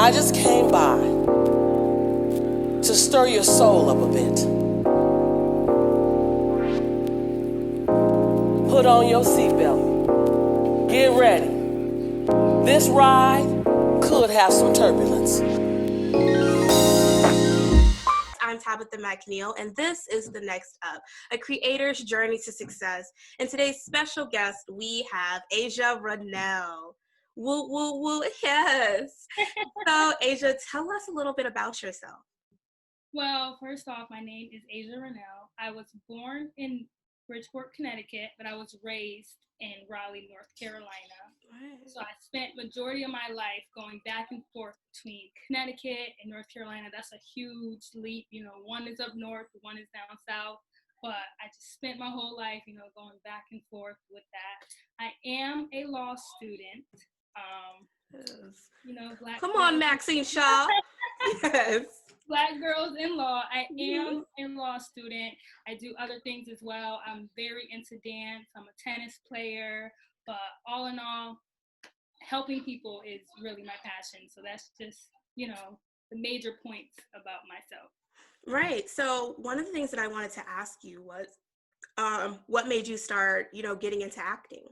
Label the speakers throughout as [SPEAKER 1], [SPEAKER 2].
[SPEAKER 1] I just came by to stir your soul up a bit. Put on your seatbelt. Get ready. This ride could have some turbulence.
[SPEAKER 2] I'm Tabitha McNeil, and this is The Next Up, a creator's journey to success. And today's special guest, we have Aja Renell. Woo, woo, woo, yes. So, Aja, tell us a little bit about yourself.
[SPEAKER 3] Well, first off, my name is Aja Renell. I was born in Bridgeport, Connecticut, but I was raised in Raleigh, North Carolina. Right. So I spent majority of my life going back and forth between Connecticut and North Carolina. That's a huge leap. You know, one is up north, one is down south. But I just spent my whole life, going back and forth with that. I am a law student. Black.
[SPEAKER 2] Come on, Maxine Shaw. Yes.
[SPEAKER 3] Black girls in law. I am a law student. I do other things as well. I'm very into dance. I'm a tennis player. But all in all, helping people is really my passion. So that's just, the major points about myself.
[SPEAKER 2] Right. So one of the things that I wanted to ask you was, what made you start, getting into acting?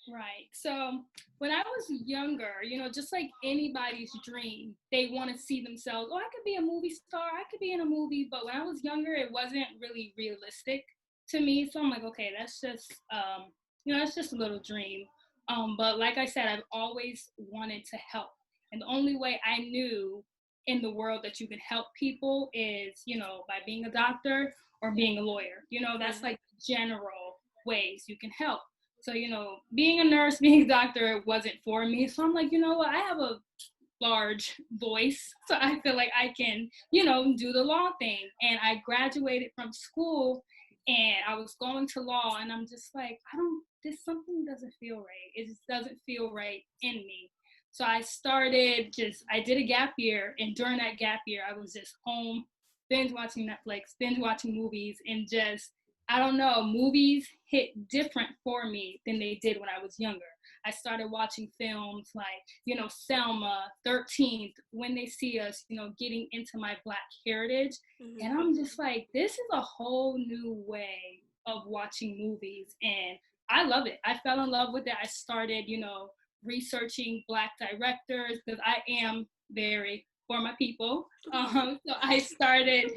[SPEAKER 3] Right. So when I was younger, just like anybody's dream, they want to see themselves, I could be a movie star, I could be in a movie. But when I was younger, it wasn't really realistic to me. So I'm like, okay, that's just, it's just a little dream. But like I said, I've always wanted to help. And the only way I knew in the world that you can help people is, by being a doctor or being a lawyer. That's like general ways you can help. So, being a nurse, being a doctor wasn't for me. So I'm like, what? I have a large voice. So I feel like I can, do the law thing. And I graduated from school and I was going to law and I'm just like, something doesn't feel right. It just doesn't feel right in me. So I did a gap year. And during that gap year, I was just home, binge watching Netflix, binge watching movies, and just, I don't know, movies hit different for me than they did when I was younger. I started watching films like, Selma, 13th, When They See Us, getting into my Black heritage. Mm-hmm. And I'm just like, this is a whole new way of watching movies. And I love it. I fell in love with it. I started, researching Black directors because I am very for my people. So I started,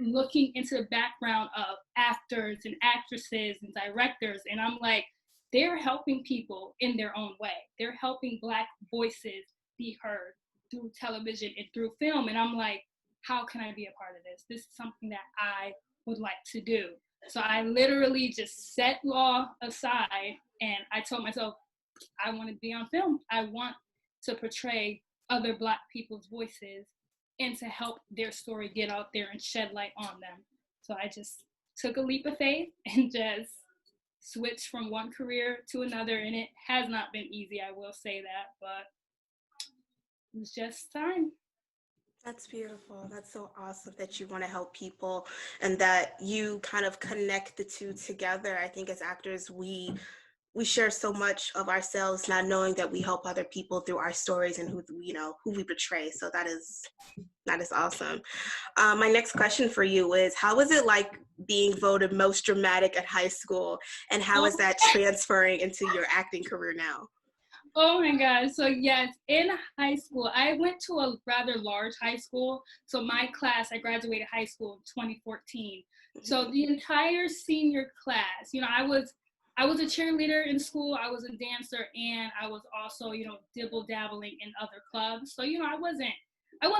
[SPEAKER 3] looking into the background of actors and actresses and directors. And I'm like, they're helping people in their own way. They're helping Black voices be heard through television and through film. And I'm like, how can I be a part of this? This is something that I would like to do. So I literally just set law aside and I told myself, I want to be on film. I want to portray other Black people's voices and to help their story get out there and shed light on them. So I just took a leap of faith and just switched from one career to another. And it has not been easy, I will say that, but it was just time.
[SPEAKER 2] That's beautiful. That's so awesome that you want to help people and that you kind of connect the two together. I think as actors, we share so much of ourselves, not knowing that we help other people through our stories and who we portray. So that is awesome. My next question for you is, how was it like being voted most dramatic at high school, and how is that transferring into your acting career now?
[SPEAKER 3] Oh my gosh. So yes, in high school, I went to a rather large high school. So my class, I graduated high school in 2014. So the entire senior class, I was a cheerleader in school, I was a dancer, and I was also, dibble-dabbling in other clubs. So, I wouldn't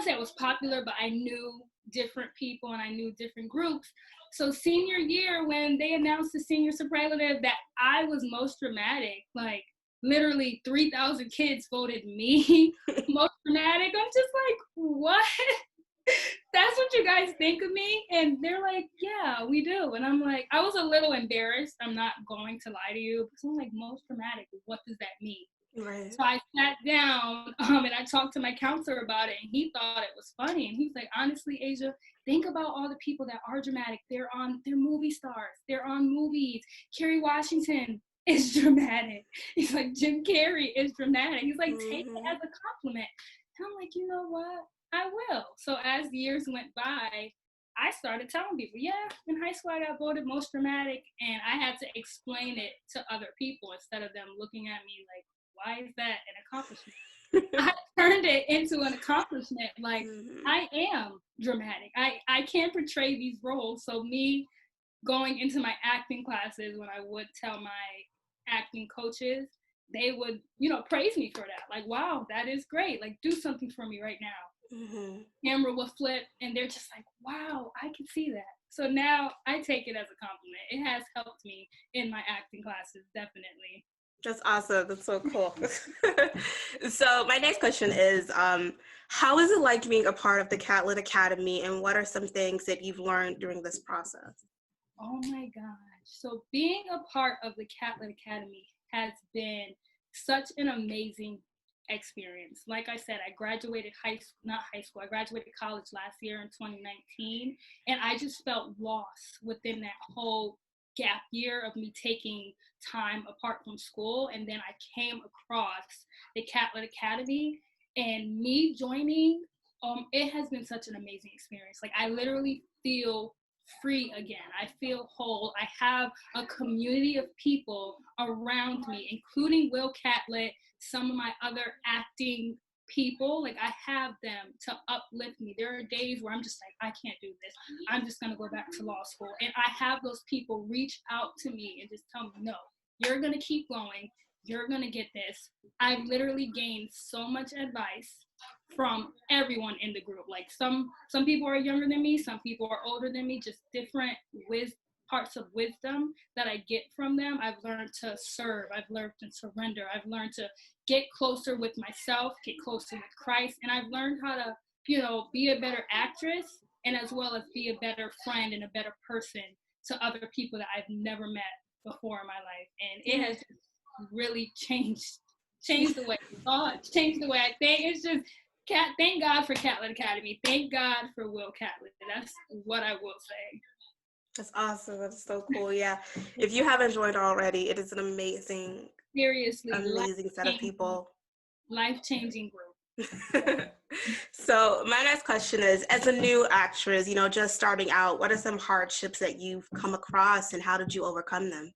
[SPEAKER 3] say I was popular, but I knew different people and I knew different groups. So senior year, when they announced the senior superlative that I was most dramatic, like literally 3,000 kids voted me most dramatic, I'm just like, what? That's what you guys think of me? And they're like, yeah, we do. And I'm like, I was a little embarrassed. I'm not going to lie to you. Because I'm like, most dramatic, what does that mean? Right. So I sat down and I talked to my counselor about it, and he thought it was funny. And he was like, honestly, Aja, think about all the people that are dramatic. They're movie stars. They're on movies. Kerry Washington is dramatic. He's like, Jim Carrey is dramatic. He's like, take it as a compliment. And I'm like, you know what? I will. So as years went by, I started telling people, yeah, in high school I got voted most dramatic, and I had to explain it to other people instead of them looking at me like, why is that an accomplishment? I turned it into an accomplishment. Like, I am dramatic. I can portray these roles. So me going into my acting classes, when I would tell my acting coaches, they would, praise me for that. Like, wow, that is great. Like, do something for me right now. Camera will flip, and they're just like, wow, I can see that. So now I take it as a compliment. It has helped me in my acting classes, definitely.
[SPEAKER 2] That's awesome. That's so cool. So my next question is, how is it like being a part of the Catlett Academy, and what are some things that you've learned during this process?
[SPEAKER 3] Oh my gosh. So being a part of the Catlett Academy has been such an amazing experience. Like I said, I graduated I graduated college last year in 2019, and I just felt lost within that whole gap year of me taking time apart from school. And then I came across the Catlett Academy, and me joining, it has been such an amazing experience. Like, I literally feel free again. I feel whole. I have a community of people around me, including Will Catlett, some of my other acting people. Like, I have them to uplift me. There are days where I'm just like, I can't do this. I'm just going to go back to law school. And I have those people reach out to me and just tell me, no, you're going to keep going. You're going to get this. I've literally gained so much advice from everyone in the group. Like, some people are younger than me, some people are older than me, just different parts of wisdom that I get from them. I've learned to serve, I've learned to surrender, I've learned to get closer with myself, get closer with Christ, and I've learned how to, be a better actress, and as well as be a better friend and a better person to other people that I've never met before in my life. And it has really changed the way I thought, changed the way I think. It's just, thank God for Catlett Academy. Thank God for Will Catlett. That's what I will say.
[SPEAKER 2] That's awesome. That's so cool. Yeah. If you haven't joined already, it is an amazing set of people.
[SPEAKER 3] Life-changing group.
[SPEAKER 2] So my next question is, as a new actress, just starting out, what are some hardships that you've come across, and how did you overcome them?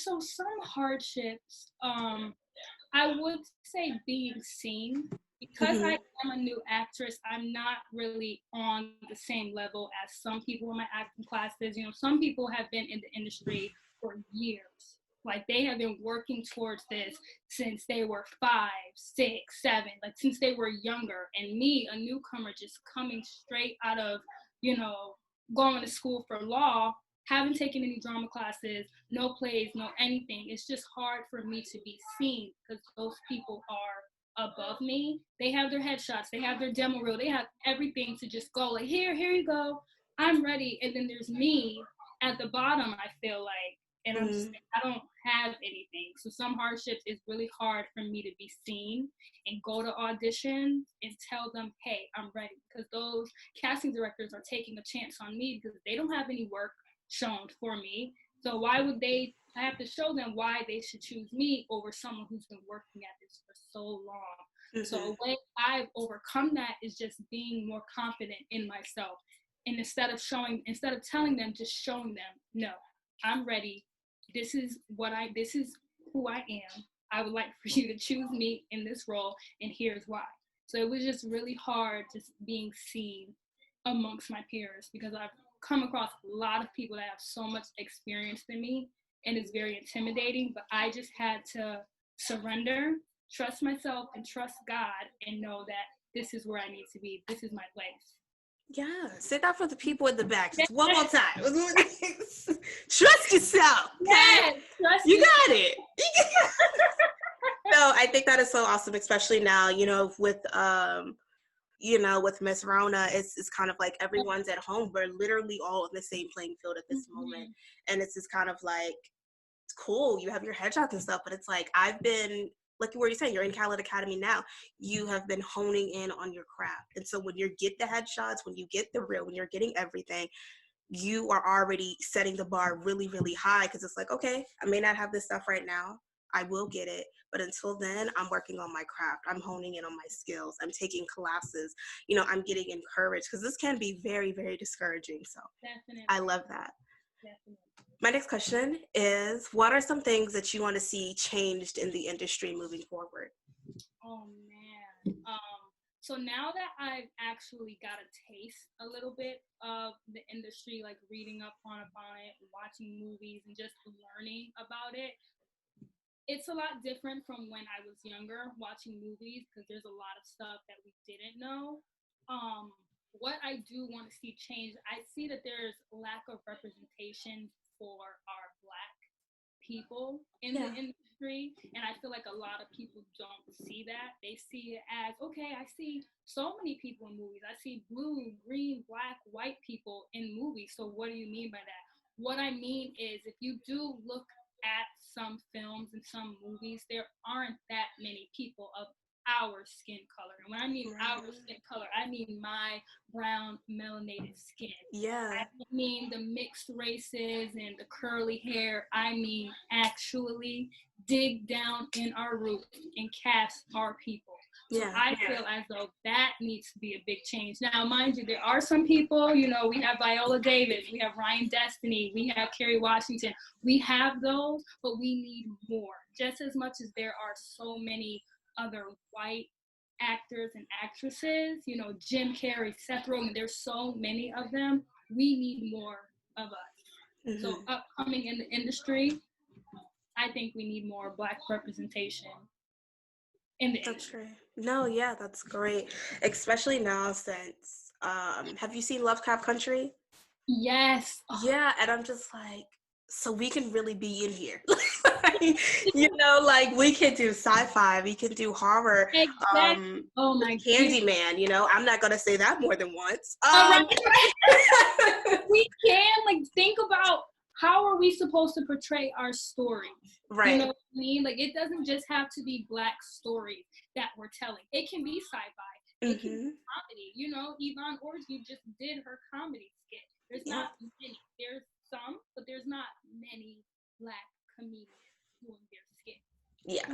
[SPEAKER 3] So some hardships, I would say being seen. Because I am a new actress, I'm not really on the same level as some people in my acting classes. Some people have been in the industry for years. Like, they have been working towards this since they were 5, 6, 7, like since they were younger. And me, a newcomer, just coming straight out of, going to school for law, haven't taken any drama classes, no plays, no anything. It's just hard for me to be seen because those people are above me. They have their headshots, they have their demo reel, they have everything to just go like, here you go, I'm ready. And then there's me at the bottom, I feel like, and I'm just, I don't have anything. So some hardships is really hard for me to be seen and go to auditions and tell them, hey, I'm ready. Because those casting directors are taking a chance on me because they don't have any work shown for me. So why would I have to show them why they should choose me over someone who's been working at this for so long. So the way I've overcome that is just being more confident in myself. And instead of telling them, just showing them, no, I'm ready. This is who I am. I would like for you to choose me in this role, and here's why. So it was just really hard just being seen amongst my peers because I've come across a lot of people that have so much experience than me, and it's very intimidating, but I just had to surrender, trust myself, and trust God, and know that this is where I need to be. This is my place.
[SPEAKER 2] Yeah, say that for the people in the back. Just one more time. Trust yourself. Okay?
[SPEAKER 3] Yes,
[SPEAKER 2] you got it. So I think that is so awesome, especially now, with with Miss Rona, it's kind of like everyone's at home. We're literally all on the same playing field at this moment. And it's just kind of like, it's cool. You have your headshots and stuff, but it's like, I've been, like what you're saying, you're in Catlett Academy now. You have been honing in on your craft. And so when you get the headshots, when you get the reel, when you're getting everything, you are already setting the bar really, really high because it's like, okay, I may not have this stuff right now, I will get it. But until then, I'm working on my craft. I'm honing in on my skills. I'm taking classes. I'm getting encouraged, because this can be very, very discouraging. So
[SPEAKER 3] Definitely.
[SPEAKER 2] I love that.
[SPEAKER 3] Definitely.
[SPEAKER 2] My next question is, what are some things that you want to see changed in the industry moving forward?
[SPEAKER 3] Oh man. So now that I've actually got a taste a little bit of the industry, like reading up on it, watching movies, and just learning about it, it's a lot different from when I was younger watching movies, because there's a lot of stuff that we didn't know. What I do want to see change, I see that there's lack of representation for our Black people in the industry, and I feel like a lot of people don't see that. They see it as, okay, I see so many people in movies. I see blue, green, Black, white people in movies. So what do you mean by that? What I mean is, if you do look at some films and some movies, there aren't that many people of our skin color. And when I mean our skin color, I mean my brown melanated skin.
[SPEAKER 2] Yeah.
[SPEAKER 3] I mean the mixed races and the curly hair. I mean actually dig down in our roots and cast our people. So I feel as though that needs to be a big change. Now, mind you, there are some people, we have Viola Davis, we have Ryan Destiny, we have Kerry Washington. We have those, but we need more. Just as much as there are so many other white actors and actresses, Jim Carrey, Seth Rogen, there's so many of them. We need more of us. So upcoming in the industry, I think we need more Black representation in the industry.
[SPEAKER 2] That's great. No, yeah, that's great. Especially now since, have you seen Lovecraft Country?
[SPEAKER 3] Yes.
[SPEAKER 2] Yeah, and I'm just like, so we can really be in here. We can do sci-fi, we can do horror.
[SPEAKER 3] Exactly. Oh my
[SPEAKER 2] Candyman, I'm not gonna say that more than once.
[SPEAKER 3] We can think about, how are we supposed to portray our stories?
[SPEAKER 2] Right.
[SPEAKER 3] You know what I mean? It doesn't just have to be Black stories that we're telling. It can be sci-fi. It can be comedy. Yvonne Orji just did her comedy skit. There's not many. There's some, but there's not many Black comedians doing their skit.
[SPEAKER 2] Yeah.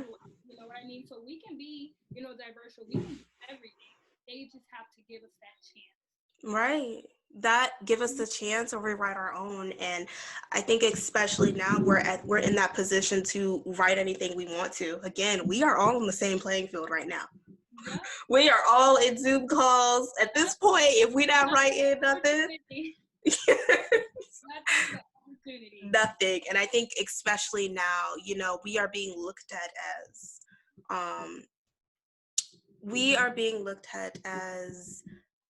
[SPEAKER 3] You know what I mean? So we can be, diverse. We can do everything. They just have to give us that chance.
[SPEAKER 2] Right. That give us the chance to rewrite our own. And I think especially now we're in that position to write anything we want to. Again, we are all on the same playing field right now.
[SPEAKER 3] Yep.
[SPEAKER 2] We are all in Zoom calls. At this point, if we not writing nothing, nothing. And I think especially now, we are being looked at as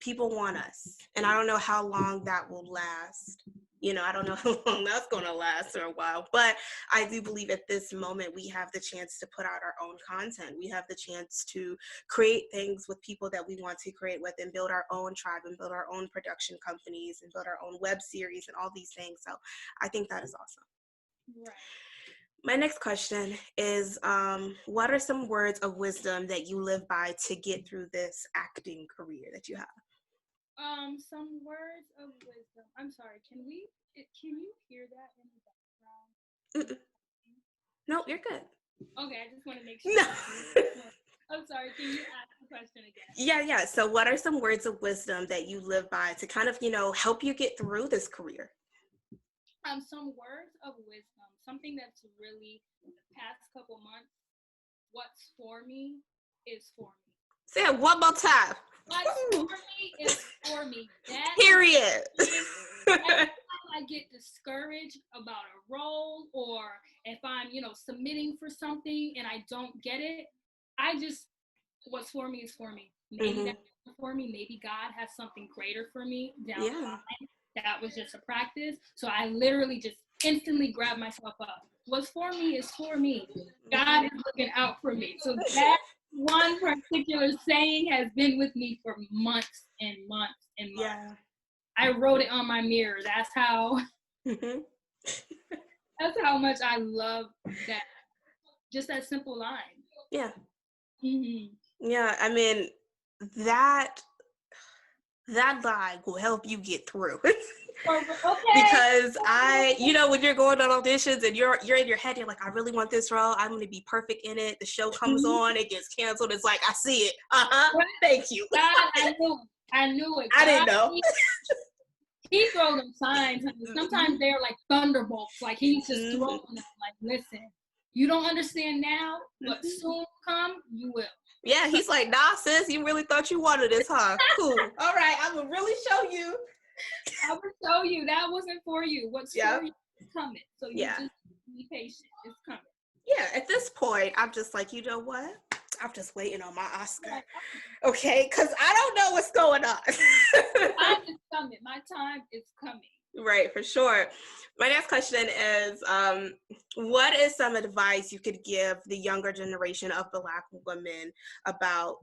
[SPEAKER 2] people want us. And I don't know how long that will last. I don't know how long that's going to last for a while. But I do believe at this moment we have the chance to put out our own content. We have the chance to create things with people that we want to create with, and build our own tribe, and build our own production companies, and build our own web series and all these things. So I think that is awesome.
[SPEAKER 3] Right.
[SPEAKER 2] My next question is, what are some words of wisdom that you live by to get through this acting career that you have?
[SPEAKER 3] Some words of wisdom. I'm sorry. Can you hear that in the background?
[SPEAKER 2] No, you're good.
[SPEAKER 3] Okay, I just want to make sure.
[SPEAKER 2] No.
[SPEAKER 3] I'm sorry. Can you ask the question again?
[SPEAKER 2] Yeah. So what are some words of wisdom that you live by to kind of, help you get through this career?
[SPEAKER 3] Some words of wisdom. Something that's really, the past couple months, what's for me is for me.
[SPEAKER 2] Say it one more time.
[SPEAKER 3] What's for me is for me. That
[SPEAKER 2] Period.
[SPEAKER 3] Every time I get discouraged about a role, or if I'm, submitting for something and I don't get it, what's for me is for me. Maybe that's for me. Maybe God has something greater for me down the line. That was just a practice. So I literally just instantly grab myself up. What's for me is for me. God is looking out for me. So that one particular saying has been with me for months and months and months.
[SPEAKER 2] Yeah.
[SPEAKER 3] I wrote it on my mirror. That's how that's how much I love that. Just that simple line.
[SPEAKER 2] Yeah.
[SPEAKER 3] Mm-hmm.
[SPEAKER 2] Yeah, I mean, that that lie will help you get through.
[SPEAKER 3] Okay.
[SPEAKER 2] Because when you're going on auditions and you're in your head, you're like, I really want this role. I'm going to be perfect in it. The show comes on, it gets canceled. It's like, I see it. Thank you.
[SPEAKER 3] God, I knew it.
[SPEAKER 2] I didn't know.
[SPEAKER 3] He throws them signs. Sometimes they're like thunderbolts. Like he's just throwing them. Like, listen, you don't understand now, but soon come, you will.
[SPEAKER 2] Yeah, he's like, nah, sis, you really thought you wanted this, huh? Cool. All right, I will really show you.
[SPEAKER 3] I will show you that wasn't for you. What's for you is coming. So you just be patient. It's coming. Yeah,
[SPEAKER 2] at this point, I'm just like, you know what? I'm just waiting on my Oscar. Okay, because I don't know what's going on.
[SPEAKER 3] Time is coming. My time is coming.
[SPEAKER 2] Right, for sure. My next question is, what is some advice you could give the younger generation of Black women about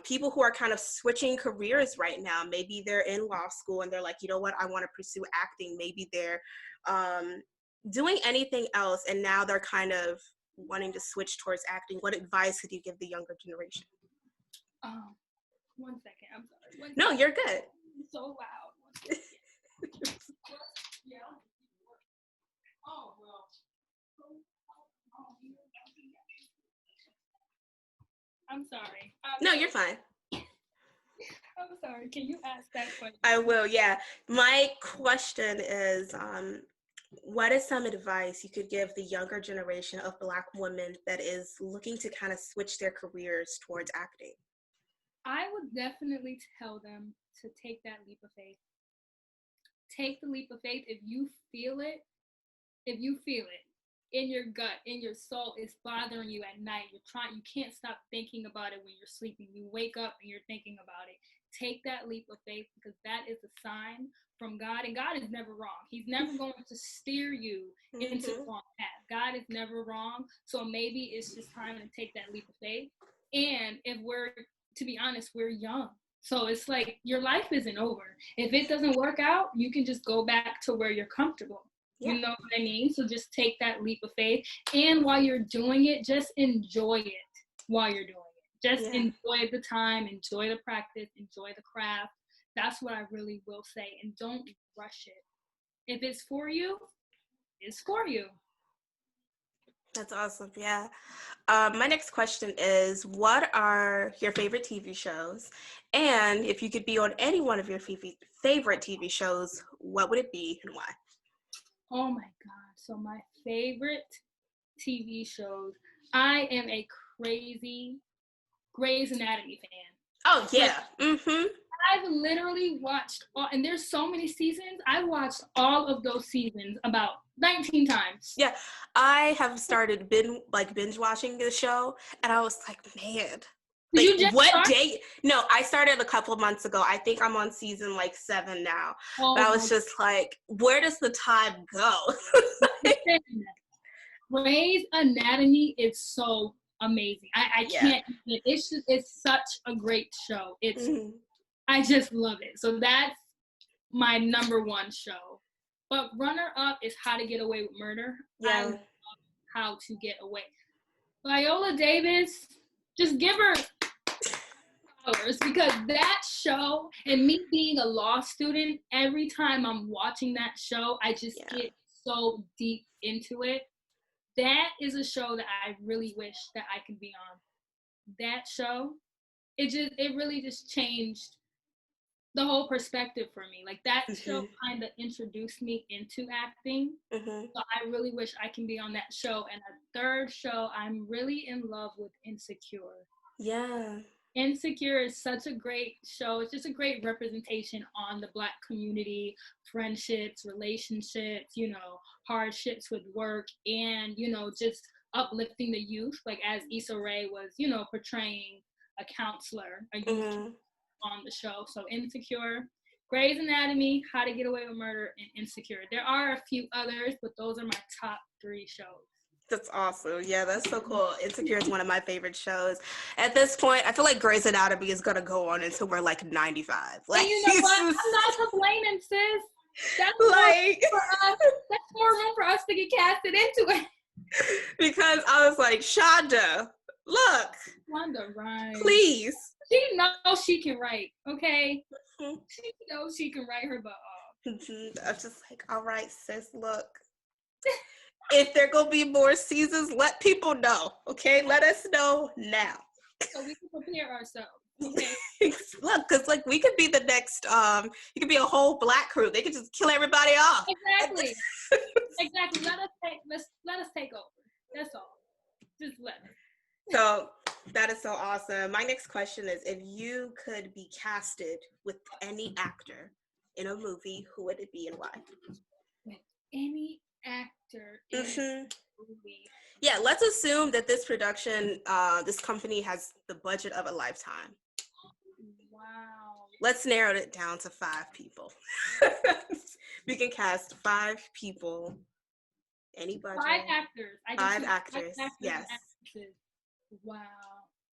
[SPEAKER 2] people who are kind of switching careers right now? Maybe they're in law school and they're like, you know what, I want to pursue acting. Maybe they're doing anything else and now they're kind of wanting to switch towards acting. What advice could you give the younger generation?
[SPEAKER 3] 1 second, I'm sorry.
[SPEAKER 2] No, you're good.
[SPEAKER 3] It's so loud. 1 second. Yeah. Oh, well. I'm sorry.
[SPEAKER 2] No, you're fine.
[SPEAKER 3] I'm sorry. Can you ask that question?
[SPEAKER 2] I will, yeah. My question is, what is some advice you could give the younger generation of Black women that is looking to kind of switch their careers towards acting?
[SPEAKER 3] I would definitely tell them to take that leap of faith. Take the leap of faith. If you feel it in your gut, in your soul, it's bothering you at night. You can't stop thinking about it when you're sleeping. You wake up and you're thinking about it. Take that leap of faith because that is a sign from God. And God is never wrong. He's never going to steer you into the wrong path. God is never wrong. So maybe it's just time to take that leap of faith. And to be honest, we're young. So it's like your life isn't over. If it doesn't work out, you can just go back to where you're comfortable. Yeah. You know what I mean? So just take that leap of faith. And while you're doing it, just enjoy it while you're doing it. Just enjoy the time, enjoy the practice, enjoy the craft. That's what I really will say. And don't rush it. If it's for you, it's for you.
[SPEAKER 2] That's awesome. Yeah. My next question is, what are your favorite TV shows? And if you could be on any one of your favorite TV shows, what would it be and why?
[SPEAKER 3] Oh my God. So my favorite TV shows, I am a crazy Grey's Anatomy fan.
[SPEAKER 2] Oh, yeah.
[SPEAKER 3] I've literally watched and there's so many seasons. I watched all of those seasons about 19 times.
[SPEAKER 2] Yeah, I have started binge watching the show, and I was like, man, like, what day? No, I started a couple of months ago. I think I'm on season 7 now. But I was just like, where does the time go?
[SPEAKER 3] Grey's Anatomy is so amazing. I can't. It's such a great show. I just love it. So that's my number one show. But runner up is How to Get Away with Murder. Yeah. I love How to Get Away. Viola Davis, just give her flowers because that show, and me being a law student, every time I'm watching that show, I just get so deep into it. That is a show that I really wish that I could be on. That show, it really just changed the whole perspective for me. Like that show kind of introduced me into acting. So I really wish I can be on that show. And a third show, I'm really in love with Insecure. Yeah. Insecure is such a great show. It's just a great representation on the Black community, friendships, relationships, hardships with work, and, just uplifting the youth, like as Issa Rae was, portraying a counselor, a youth on the show. So Insecure, Grey's Anatomy, How to Get Away with Murder, and Insecure. There are a few others, but those are my top 3 shows.
[SPEAKER 2] That's awesome. Yeah, that's so cool. Insecure is one of my favorite shows. At this point, I feel like Grey's Anatomy is going to go on until we're 95.
[SPEAKER 3] And you know what? I'm not complaining, sis. That's more room for us to get casted into it.
[SPEAKER 2] Because I was like, Shonda, look.
[SPEAKER 3] Shonda, right.
[SPEAKER 2] Please.
[SPEAKER 3] She knows she can write, okay? She knows she can write her butt off.
[SPEAKER 2] I'm just like, all right, sis, look. If there gonna be more seasons, let people know, okay? Let us know now.
[SPEAKER 3] So we can prepare ourselves, okay?
[SPEAKER 2] Look, because like we could be the next, you could be a whole black crew. They could just kill everybody off.
[SPEAKER 3] Exactly. Exactly. Let us take over. That's all. Just let us.
[SPEAKER 2] So that is so awesome. My next question is, if you could be casted with any actor in a movie, who would it be and why?
[SPEAKER 3] With any actor in a movie.
[SPEAKER 2] Yeah, let's assume that this production, this company has the budget of a lifetime.
[SPEAKER 3] Wow.
[SPEAKER 2] Let's narrow it down to 5 people. We can cast 5 people. Any budget.
[SPEAKER 3] 5 actors.
[SPEAKER 2] 5 actors. Yes.
[SPEAKER 3] Actresses. Wow.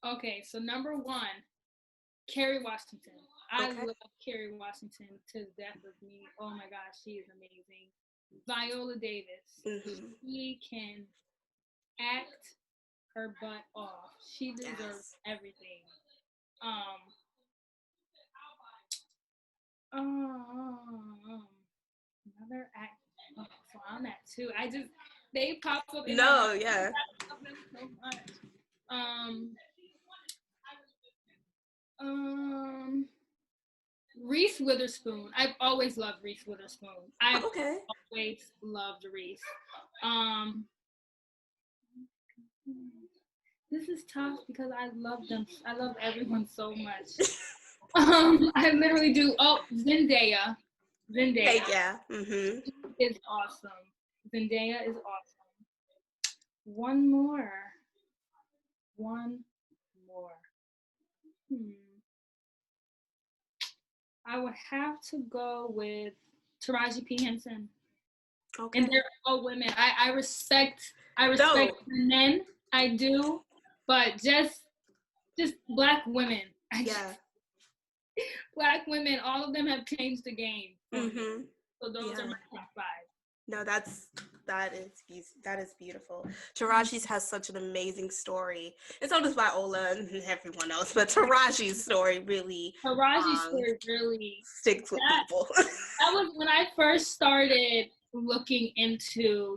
[SPEAKER 3] Okay, so number 1, Kerry Washington. I love Kerry Washington to death with me. Oh my gosh, she is amazing. Viola Davis. She can act her butt off. She deserves everything. Another act. Oh, so I'm at 2. They pop up in my mind.
[SPEAKER 2] Yeah.
[SPEAKER 3] I love them so much. Reese Witherspoon. I've always loved Reese Witherspoon. I've always loved Reese. This is tough because I love them. I love everyone so much. I literally do. Oh, Zendaya.
[SPEAKER 2] Yeah.
[SPEAKER 3] Is awesome. Zendaya is awesome. One more. I would have to go with Taraji P. Henson. Okay. And they're all women. I respect men. I do, but just Black women. Black women. All of them have changed the game. So those are my top 5.
[SPEAKER 2] No, that is beautiful. Taraji's has such an amazing story, and so does Viola and everyone else. But Taraji's story really sticks with people.
[SPEAKER 3] That was when I first started looking into,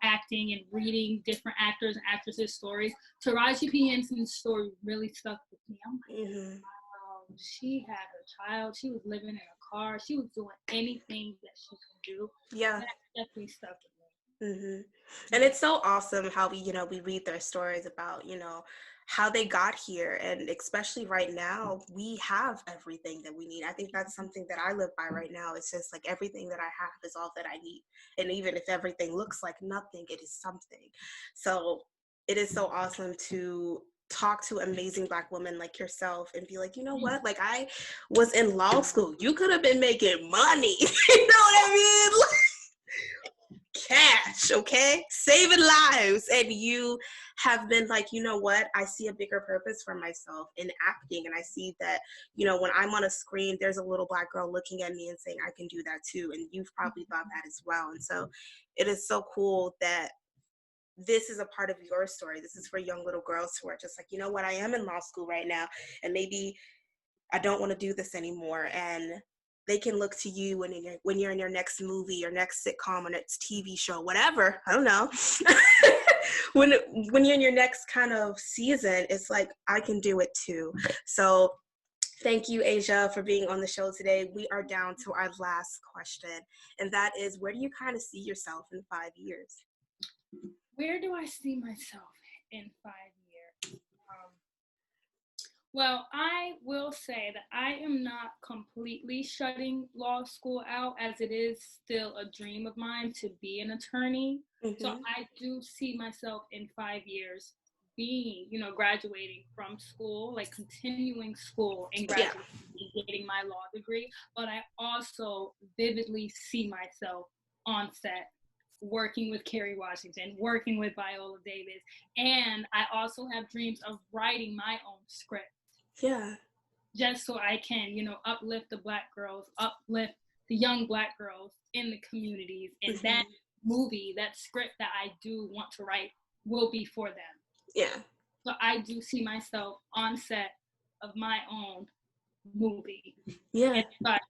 [SPEAKER 3] acting and reading different actors and actresses' stories. Taraji P. Henson's story really stuck with me. I'm like, wow, she had her child. She was living in a car. She was doing anything that she could do.
[SPEAKER 2] Yeah.
[SPEAKER 3] That definitely stuck with me.
[SPEAKER 2] And it's so awesome how we read their stories about, how they got here. And especially right now, we have everything that we need. I think that's something that I live by right now. It's just like everything that I have is all that I need. And even if everything looks like nothing, it is something. So it is so awesome to talk to amazing Black women like yourself and be like, you know what? Like, I was in law school. You could have been making money. You know what I mean? Cash, okay? Saving lives. And you have been like, you know what? I see a bigger purpose for myself in acting. And I see that, when I'm on a screen, there's a little Black girl looking at me and saying, I can do that too. And you've probably thought that as well. And so it is so cool that this is a part of your story. This is for young little girls who are just like, you know what? I am in law school right now. And maybe I don't want to do this anymore. And they can look to you when you're in your next movie, your next sitcom, or next TV show, whatever. I don't know. when you're in your next kind of season, it's like, I can do it too. So thank you, Aja, for being on the show today. We are down to our last question, and that is, where do you kind of see yourself in 5 years?
[SPEAKER 3] Where do I see myself in 5 years? Well, I will say that I am not completely shutting law school out, as it is still a dream of mine to be an attorney. So I do see myself in 5 years being, graduating from school, like continuing school and graduating and getting my law degree. But I also vividly see myself on set, working with Kerry Washington, working with Viola Davis. And I also have dreams of writing my own script.
[SPEAKER 2] Yeah.
[SPEAKER 3] Just so I can, uplift the Black girls, uplift the young Black girls in the communities. And that movie, that script that I do want to write will be for them.
[SPEAKER 2] Yeah.
[SPEAKER 3] So I do see myself on set of my own, movie.
[SPEAKER 2] Yeah.
[SPEAKER 3] But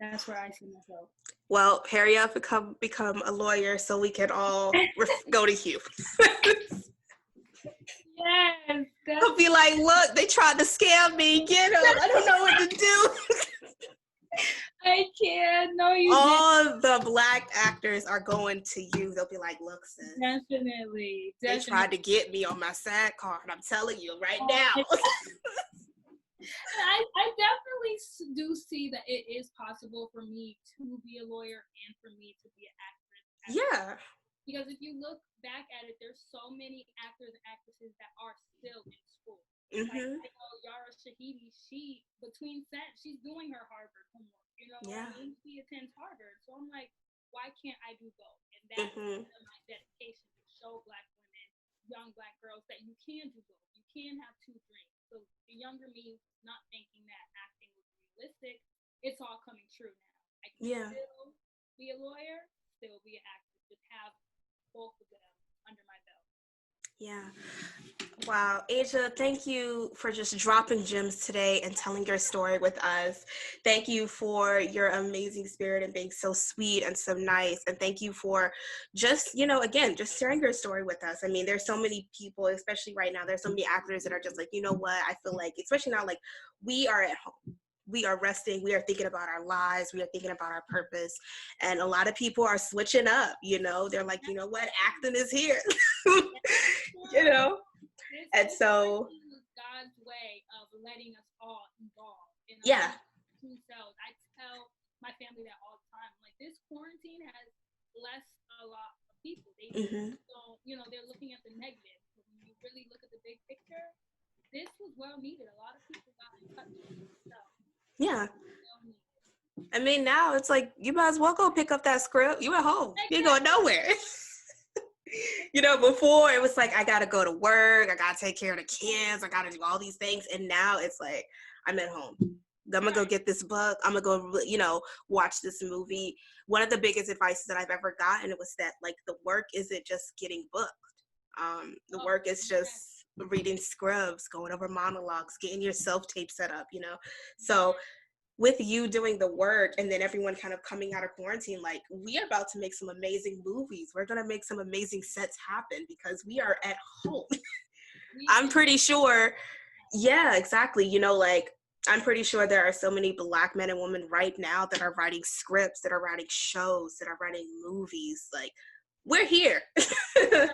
[SPEAKER 3] that's where I see myself.
[SPEAKER 2] Well, hurry up and become a lawyer so we can all go to youve.
[SPEAKER 3] Yes.
[SPEAKER 2] I'll be like, look, they tried to scam me. Get them. I don't know what to do.
[SPEAKER 3] I can't. No, you
[SPEAKER 2] All the Black actors are going to youve. They'll be like, look, sis.
[SPEAKER 3] Definitely.
[SPEAKER 2] They tried to get me on my SAG card. I'm telling you right now.
[SPEAKER 3] I definitely do see that it is possible for me to be a lawyer and for me to be an actress.
[SPEAKER 2] Yeah.
[SPEAKER 3] Because if you look back at it, there's so many actors and actresses that are still in school.
[SPEAKER 2] Mm-hmm.
[SPEAKER 3] Like, I know Yara Shahidi, she, between sets, she's doing her Harvard homework. You know,
[SPEAKER 2] Yeah.
[SPEAKER 3] and she attends Harvard. So I'm like, why can't I do both? And that's my dedication to show Black women, young Black girls, that you can do both. You can have two dreams. So the younger me, not thinking that acting was realistic, it's all coming true now. I can still be a lawyer, still be an actress, just have both of them under my belt.
[SPEAKER 2] Yeah. Wow. Aja, thank you for just dropping gems today and telling your story with us. Thank you for your amazing spirit and being so sweet and so nice. And thank you for just, again, just sharing your story with us. I mean, there's so many people, especially right now, there's so many actors that are just like, you know what, I feel like, especially now, like, we are at home. We are resting. We are thinking about our lives. We are thinking about our purpose. And a lot of people are switching up, they're like, you know what, acting is here, And so
[SPEAKER 3] God's way of letting us all involve.
[SPEAKER 2] Yeah.
[SPEAKER 3] Themselves. I tell my family that all the time. Like, this quarantine has blessed a lot of people. They don't, they're looking at the negative. But when you really look at the big picture, this was well needed. A lot of people got in touch with themselves.
[SPEAKER 2] Yeah. I mean, now it's like, you might as well go pick up that script. You at home. You ain't going nowhere. Before it was like, I got to go to work. I got to take care of the kids. I got to do all these things. And now it's like, I'm at home. I'm going to go get this book. I'm going to go, watch this movie. One of the biggest advices that I've ever gotten, it was that, like, the work isn't just getting booked. The work is just reading scripts, going over monologues, getting your self-tape set up, So with you doing the work and then everyone kind of coming out of quarantine, like, we are about to make some amazing movies. We're going to make some amazing sets happen because we are at home. I'm pretty sure. Yeah, exactly. I'm pretty sure there are so many Black men and women right now that are writing scripts, that are writing shows, that are writing movies. Like, we're here.
[SPEAKER 3] Right.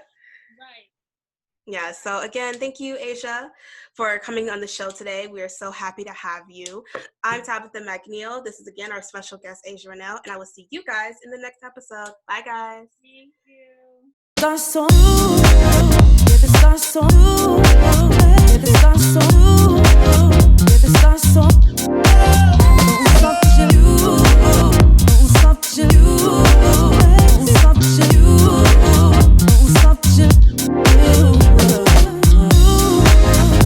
[SPEAKER 2] Yeah, so again, thank you, Aja, for coming on the show today. We are so happy to have you. I'm Tabitha McNeil. This is, again, our special guest, Aja Renell, and I will see you guys in the next episode. Bye, guys.
[SPEAKER 3] Thank you.
[SPEAKER 1] Start so, yeah, start so,